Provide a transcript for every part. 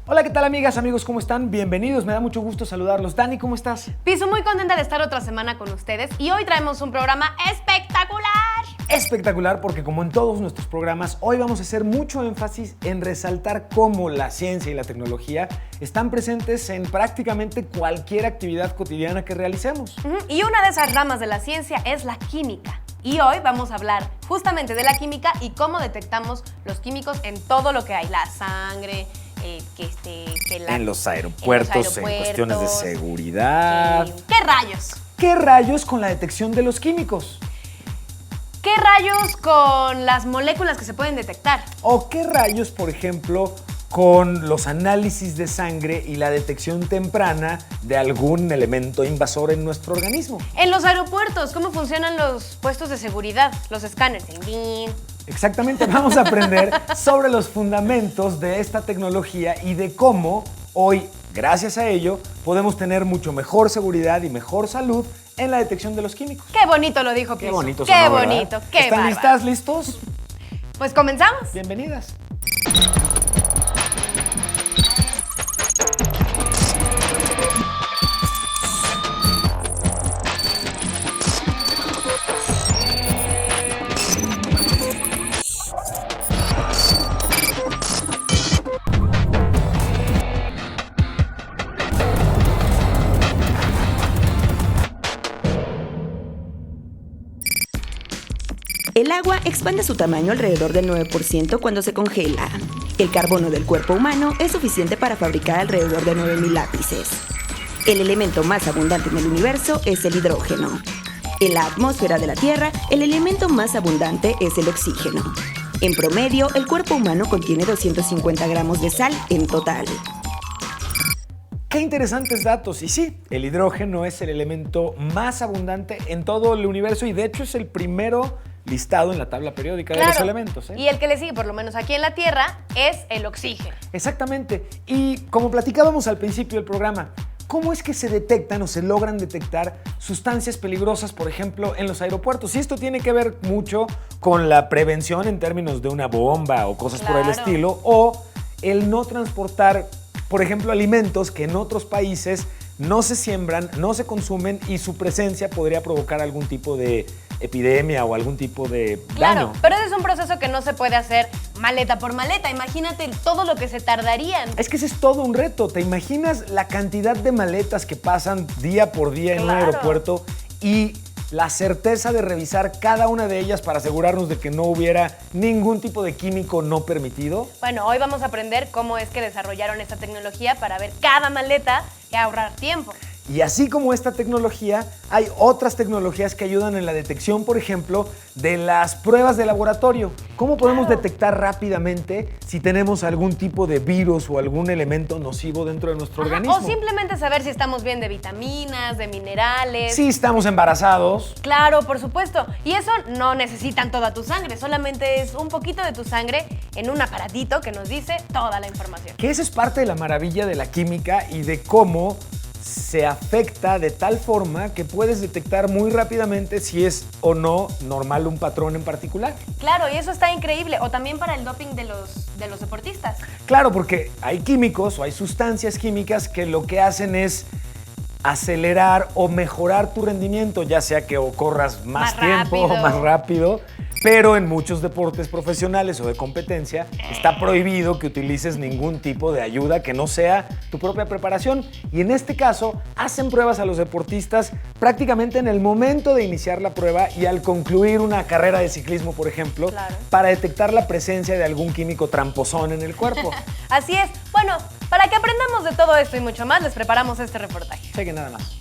Hola, ¿qué tal amigas, amigos? ¿Cómo están? Bienvenidos, me da mucho gusto saludarlos. Dani, ¿cómo estás? Piso, muy contenta de estar otra semana con ustedes y hoy traemos un programa espectacular. Espectacular porque como en todos nuestros programas, hoy vamos a hacer mucho énfasis en resaltar cómo la ciencia y la tecnología están presentes en prácticamente cualquier actividad cotidiana que realicemos. Y una de esas ramas de la ciencia es la química. Y hoy vamos a hablar justamente de la química y cómo detectamos los químicos en todo lo que hay, la sangre, en los aeropuertos, en cuestiones de seguridad. ¿Qué rayos? ¿Qué rayos con la detección de los químicos? ¿Qué rayos con las moléculas que se pueden detectar? ¿O qué rayos, por ejemplo, con los análisis de sangre y la detección temprana de algún elemento invasor en nuestro organismo? En los aeropuertos, ¿cómo funcionan los puestos de seguridad? Los escáneres. Exactamente, vamos a aprender sobre los fundamentos de esta tecnología y de cómo hoy, gracias a ello, podemos tener mucho mejor seguridad y mejor salud en la detección de los químicos. Qué bonito lo dijo Piso. Qué bonito Qué sonó, bonito, ¿verdad? qué ¿Están bárbaro. listas, listos? Pues comenzamos. Bienvenidas. El agua expande su tamaño alrededor del 9% cuando se congela. El carbono del cuerpo humano es suficiente para fabricar alrededor de 9.000 lápices. El elemento más abundante en el universo es el hidrógeno. En la atmósfera de la Tierra, el elemento más abundante es el oxígeno. En promedio, el cuerpo humano contiene 250 gramos de sal en total. Qué interesantes datos. Y sí, el hidrógeno es el elemento más abundante en todo el universo y de hecho es el primero listado en la tabla periódica de los elementos. Y el que le sigue, por lo menos aquí en la Tierra, es el oxígeno. Exactamente. Y como platicábamos al principio del programa, ¿cómo es que se detectan o se logran detectar sustancias peligrosas, por ejemplo, en los aeropuertos? Y esto tiene que ver mucho con la prevención en términos de una bomba o cosas por el estilo, o el no transportar, por ejemplo, alimentos que en otros países no se siembran, no se consumen y su presencia podría provocar algún tipo de epidemia o algún tipo de daño. Pero ese es un proceso que no se puede hacer maleta por maleta. Imagínate todo lo que se tardarían. Es que ese es todo un reto. ¿Te imaginas la cantidad de maletas que pasan día por día en un aeropuerto y la certeza de revisar cada una de ellas para asegurarnos de que no hubiera ningún tipo de químico no permitido? Bueno, hoy vamos a aprender cómo es que desarrollaron esta tecnología para ver cada maleta y ahorrar tiempo. Y así como esta tecnología, hay otras tecnologías que ayudan en la detección, por ejemplo, de las pruebas de laboratorio. ¿Cómo podemos detectar rápidamente si tenemos algún tipo de virus o algún elemento nocivo dentro de nuestro organismo? O simplemente saber si estamos bien de vitaminas, de minerales. Si estamos embarazados. Claro, por supuesto. Y eso no necesitan toda tu sangre, solamente es un poquito de tu sangre en un aparatito que nos dice toda la información. Que esa es parte de la maravilla de la química y de cómo se afecta de tal forma que puedes detectar muy rápidamente si es o no normal un patrón en particular. Claro, y eso está increíble. O también para el doping de los deportistas. Claro, porque hay químicos o hay sustancias químicas que lo que hacen es acelerar o mejorar tu rendimiento, ya sea que o corras más tiempo o más rápido. Pero en muchos deportes profesionales o de competencia está prohibido que utilices ningún tipo de ayuda que no sea tu propia preparación. Y en este caso, hacen pruebas a los deportistas prácticamente en el momento de iniciar la prueba y al concluir una carrera de ciclismo, por ejemplo, para detectar la presencia de algún químico tramposón en el cuerpo. Así es. Bueno, para que aprendamos de todo esto y mucho más, les preparamos este reportaje. Chequen nada más.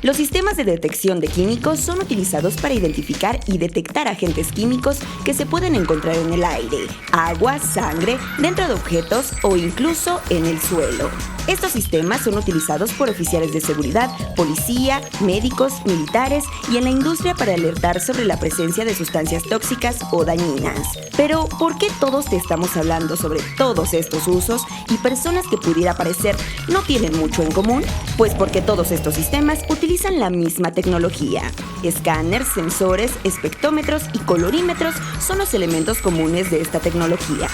Los sistemas de detección de químicos son utilizados para identificar y detectar agentes químicos que se pueden encontrar en el aire, agua, sangre, dentro de objetos o incluso en el suelo. Estos sistemas son utilizados por oficiales de seguridad, policía, médicos, militares y en la industria para alertar sobre la presencia de sustancias tóxicas o dañinas. Pero, ¿por qué todos te estamos hablando sobre todos estos usos y personas que pudiera parecer no tienen mucho en común? Pues porque todos estos sistemas utilizan la misma tecnología. Escáneres, sensores, espectrómetros y colorímetros son los elementos comunes de esta tecnología.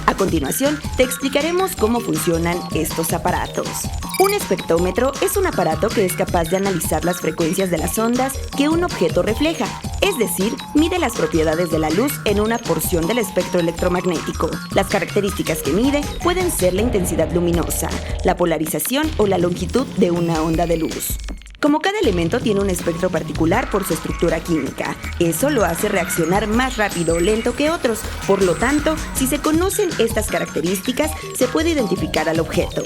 A continuación, te explicaremos cómo funcionan estos aparatos. Un espectrómetro es un aparato que es capaz de analizar las frecuencias de las ondas que un objeto refleja, es decir, mide las propiedades de la luz en una porción del espectro electromagnético. Las características que mide pueden ser la intensidad luminosa, la polarización o la longitud de una onda de luz. Como cada elemento tiene un espectro particular por su estructura química, eso lo hace reaccionar más rápido o lento que otros. Por lo tanto, si se conocen estas características, se puede identificar al objeto.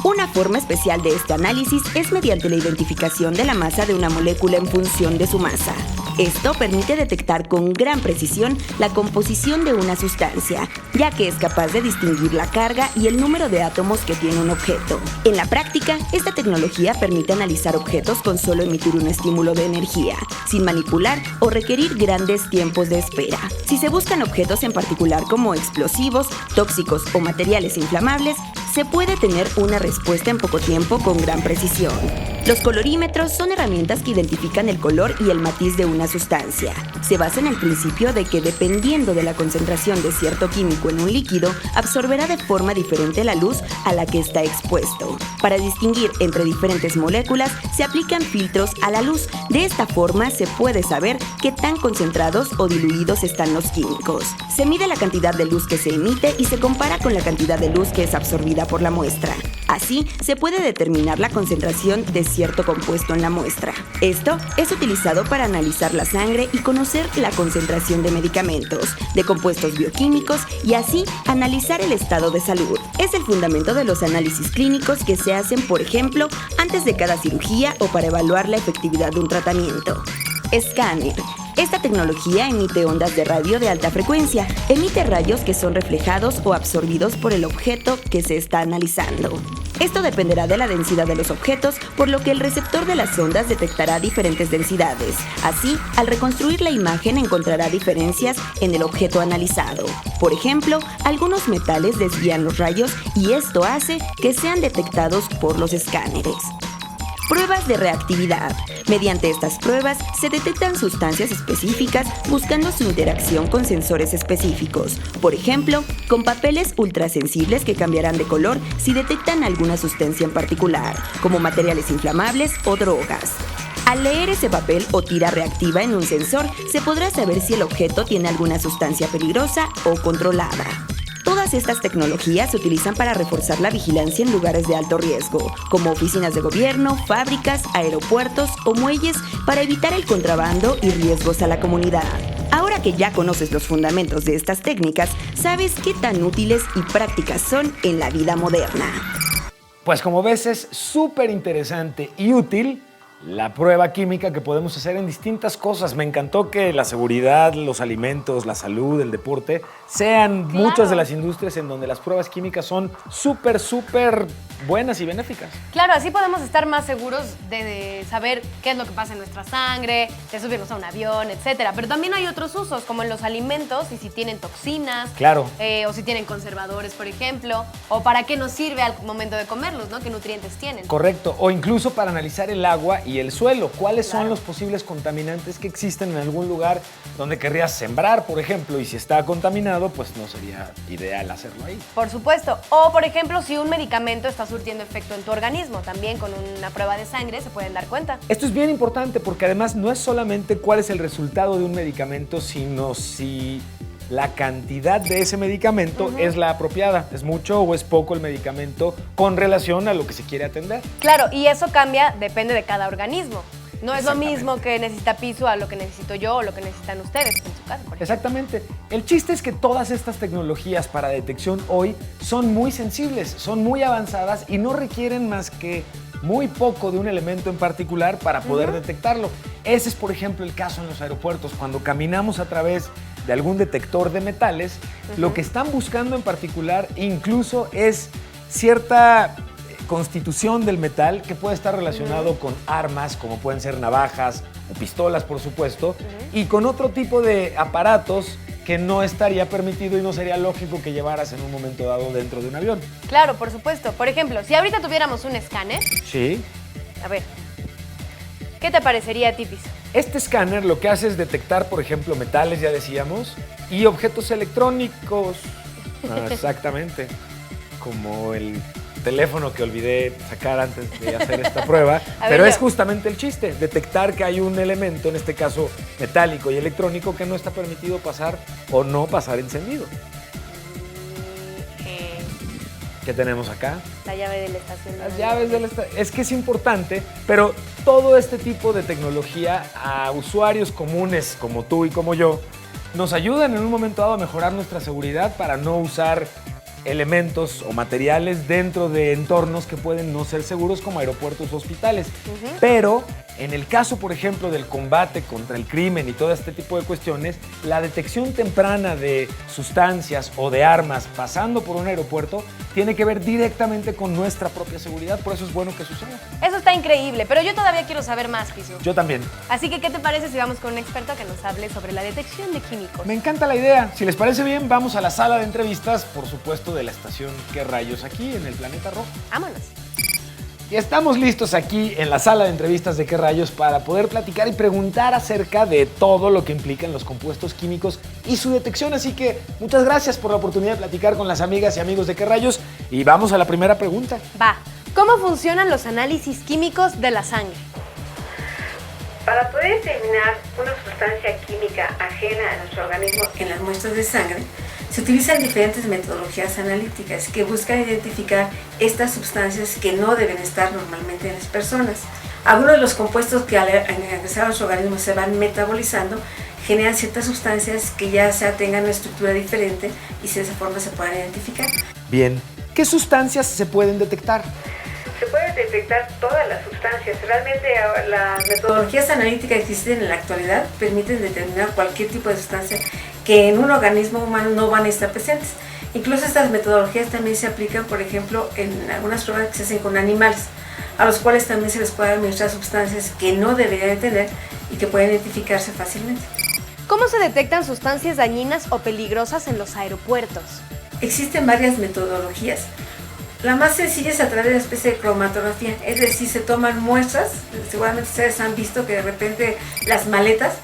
Una forma especial de este análisis es mediante la identificación de la masa de una molécula en función de su masa. Esto permite detectar con gran precisión la composición de una sustancia, ya que es capaz de distinguir la carga y el número de átomos que tiene un objeto. En la práctica, esta tecnología permite analizar objetos con solo emitir un estímulo de energía, sin manipular o requerir grandes tiempos de espera. Si se buscan objetos en particular como explosivos, tóxicos o materiales inflamables, se puede tener una respuesta en poco tiempo con gran precisión. Los colorímetros son herramientas que identifican el color y el matiz de una sustancia. Se basa en el principio de que dependiendo de la concentración de cierto químico en un líquido, absorberá de forma diferente la luz a la que está expuesto. Para distinguir entre diferentes moléculas, se aplican filtros a la luz. De esta forma se puede saber qué tan concentrados o diluidos están los químicos. Se mide la cantidad de luz que se emite y se compara con la cantidad de luz que es absorbida por la muestra. Así, se puede determinar la concentración de cierto compuesto en la muestra. Esto es utilizado para analizar la sangre y conocer la concentración de medicamentos, de compuestos bioquímicos y así analizar el estado de salud. Es el fundamento de los análisis clínicos que se hacen, por ejemplo, antes de cada cirugía o para evaluar la efectividad de un tratamiento. Escáner. Esta tecnología emite ondas de radio de alta frecuencia, emite rayos que son reflejados o absorbidos por el objeto que se está analizando. Esto dependerá de la densidad de los objetos, por lo que el receptor de las ondas detectará diferentes densidades. Así, al reconstruir la imagen encontrará diferencias en el objeto analizado. Por ejemplo, algunos metales desvían los rayos y esto hace que sean detectados por los escáneres. Pruebas de reactividad. Mediante estas pruebas se detectan sustancias específicas buscando su interacción con sensores específicos. Por ejemplo, con papeles ultrasensibles que cambiarán de color si detectan alguna sustancia en particular, como materiales inflamables o drogas. Al leer ese papel o tira reactiva en un sensor, se podrá saber si el objeto tiene alguna sustancia peligrosa o controlada. Todas estas tecnologías se utilizan para reforzar la vigilancia en lugares de alto riesgo, como oficinas de gobierno, fábricas, aeropuertos o muelles, para evitar el contrabando y riesgos a la comunidad. Ahora que ya conoces los fundamentos de estas técnicas, sabes qué tan útiles y prácticas son en la vida moderna. Pues como ves, es súper interesante y útil la prueba química que podemos hacer en distintas cosas. Me encantó que la seguridad, los alimentos, la salud, el deporte sean muchas de las industrias en donde las pruebas químicas son súper buenas y benéficas. Claro, así podemos estar más seguros de saber qué es lo que pasa en nuestra sangre, de subirnos a un avión, etcétera. Pero también hay otros usos, como en los alimentos, y si tienen toxinas, claro, o si tienen conservadores, por ejemplo, o para qué nos sirve al momento de comerlos, ¿no? ¿Qué nutrientes tienen? Correcto, o incluso para analizar el agua y el suelo. ¿Cuáles son los posibles contaminantes que existen en algún lugar donde querrías sembrar, por ejemplo? Y si está contaminado, pues no sería ideal hacerlo ahí. Por supuesto. O, por ejemplo, si un medicamento está surtiendo efecto en tu organismo, también con una prueba de sangre se pueden dar cuenta. Esto es bien importante porque además no es solamente cuál es el resultado de un medicamento, sino si la cantidad de ese medicamento es la apropiada. ¿Es mucho o es poco el medicamento con relación a lo que se quiere atender? Claro, y eso cambia, depende de cada organismo. No es lo mismo que necesita Pisu a lo que necesito yo o lo que necesitan ustedes en su casa, por ejemplo. Exactamente. El chiste es que todas estas tecnologías para detección hoy son muy sensibles, son muy avanzadas y no requieren más que muy poco de un elemento en particular para poder detectarlo. Ese es, por ejemplo, el caso en los aeropuertos. Cuando caminamos a través de algún detector de metales, lo que están buscando en particular incluso es cierta constitución del metal que puede estar relacionado con armas, como pueden ser navajas o pistolas, por supuesto, y con otro tipo de aparatos que no estaría permitido y no sería lógico que llevaras en un momento dado dentro de un avión. Claro, por supuesto. Por ejemplo, si ahorita tuviéramos un escáner... Sí. A ver, ¿qué te parecería a ti, Pisu? Este escáner lo que hace es detectar, por ejemplo, metales, ya decíamos, y objetos electrónicos. Exactamente. Como el teléfono que olvidé sacar antes de hacer esta prueba. Pero es justamente el chiste, detectar que hay un elemento, en este caso metálico y electrónico, que no está permitido pasar o no pasar encendido. ¿Qué tenemos acá? La llave del estacionamiento. Las llaves del estacionamiento. Es que es importante, pero todo este tipo de tecnología a usuarios comunes como tú y como yo nos ayudan en un momento dado a mejorar nuestra seguridad para no usar elementos o materiales dentro de entornos que pueden no ser seguros como aeropuertos o hospitales. Pero en el caso, por ejemplo, del combate contra el crimen y todo este tipo de cuestiones, la detección temprana de sustancias o de armas pasando por un aeropuerto tiene que ver directamente con nuestra propia seguridad, por eso es bueno que suceda. Eso está increíble, pero yo todavía quiero saber más, Piso. Yo también. Así que, ¿qué te parece si vamos con un experto que nos hable sobre la detección de químicos? Me encanta la idea. Si les parece bien, vamos a la sala de entrevistas, por supuesto, de la estación ¿Qué rayos? Aquí en el Planeta Rojo. Vámonos. Y estamos listos aquí en la sala de entrevistas de ¿Qué rayos? Para poder platicar y preguntar acerca de todo lo que implican los compuestos químicos y su detección. Así que muchas gracias por la oportunidad de platicar con las amigas y amigos de ¿Qué rayos? Y vamos a la primera pregunta. Va. ¿Cómo funcionan los análisis químicos de la sangre? Para poder determinar una sustancia química ajena a nuestro organismo en las muestras de sangre, se utilizan diferentes metodologías analíticas que buscan identificar estas sustancias que no deben estar normalmente en las personas. Algunos de los compuestos que al ingresar a nuestro organismo se van metabolizando generan ciertas sustancias que ya tengan una estructura diferente y de esa forma se puedan identificar. Bien, ¿qué sustancias se pueden detectar? Se pueden detectar todas las sustancias. Realmente las metodologías analíticas que existen en la actualidad permiten determinar cualquier tipo de sustancia que en un organismo humano no van a estar presentes. Incluso estas metodologías también se aplican, por ejemplo, en algunas pruebas que se hacen con animales, a los cuales también se les puede administrar sustancias que no deberían de tener y que pueden identificarse fácilmente. ¿Cómo se detectan sustancias dañinas o peligrosas en los aeropuertos? Existen varias metodologías. La más sencilla es a través de una especie de cromatografía, es decir, se toman muestras. Seguramente ustedes han visto que de repente las maletas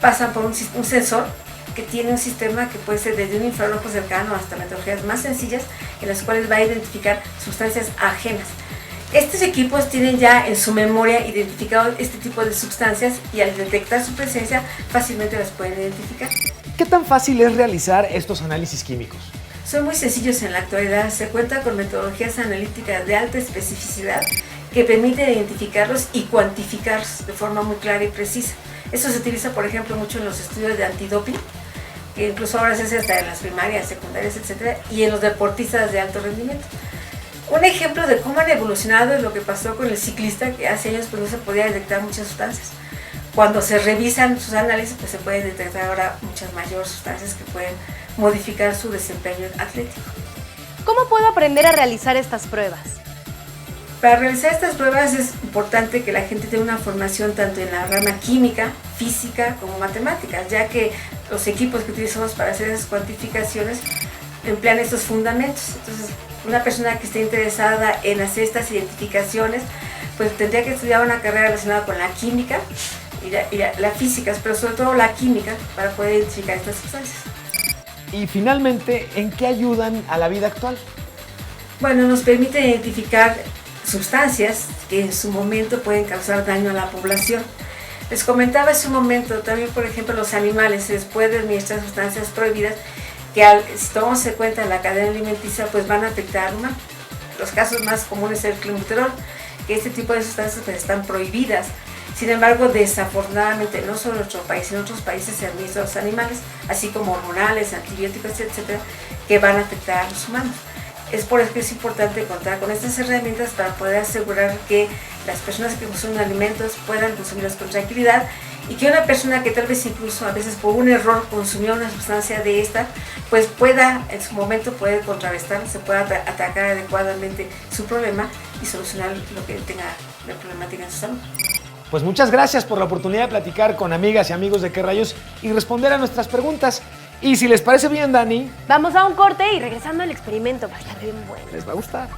pasan por un sensor que tiene un sistema que puede ser desde un infrarrojo cercano hasta metodologías más sencillas en las cuales va a identificar sustancias ajenas. Estos equipos tienen ya en su memoria identificado este tipo de sustancias y al detectar su presencia fácilmente las pueden identificar. ¿Qué tan fácil es realizar estos análisis químicos? Son muy sencillos en la actualidad. Se cuenta con metodologías analíticas de alta especificidad que permiten identificarlos y cuantificarlos de forma muy clara y precisa. Esto se utiliza, por ejemplo, mucho en los estudios de antidoping, que incluso ahora se hace hasta en las primarias, secundarias, etc., y en los deportistas de alto rendimiento. Un ejemplo de cómo han evolucionado es lo que pasó con el ciclista, que hace años pues, no se podía detectar muchas sustancias. Cuando se revisan sus análisis, pues se pueden detectar ahora muchas mayores sustancias que pueden modificar su desempeño atlético. ¿Cómo puedo aprender a realizar estas pruebas? Para realizar estas pruebas es importante que la gente tenga una formación tanto en la rama química, física como matemáticas, ya que los equipos que utilizamos para hacer esas cuantificaciones emplean estos fundamentos. Entonces, una persona que esté interesada en hacer estas identificaciones, pues tendría que estudiar una carrera relacionada con la química y la física, pero sobre todo la química, para poder identificar estas sustancias. Y finalmente, ¿en qué ayudan a la vida actual? Bueno, nos permite identificar sustancias que en su momento pueden causar daño a la población. Les comentaba hace un momento, también por ejemplo los animales se les puede administrar sustancias prohibidas que si tomamos en cuenta la cadena alimenticia pues van a afectar al humano. Los casos más comunes es el clenbuterol, que este tipo de sustancias pues, están prohibidas. Sin embargo, desafortunadamente, no solo en nuestro país, en otros países se administran a los animales, así como hormonales, antibióticos, etcétera, que van a afectar a los humanos. Es por eso que es importante contar con estas herramientas para poder asegurar que las personas que consumen alimentos puedan consumirlos con tranquilidad y que una persona que tal vez incluso a veces por un error consumió una sustancia de esta, pues pueda en su momento poder contrarrestar, se pueda atacar adecuadamente su problema y solucionar lo que tenga de problemática en su salud. Pues muchas gracias por la oportunidad de platicar con amigas y amigos de ¿Qué rayos? Y responder a nuestras preguntas. Y si les parece bien, Dani, Vamos a un corte y regresando al experimento va a estar bien bueno. les va a gustar.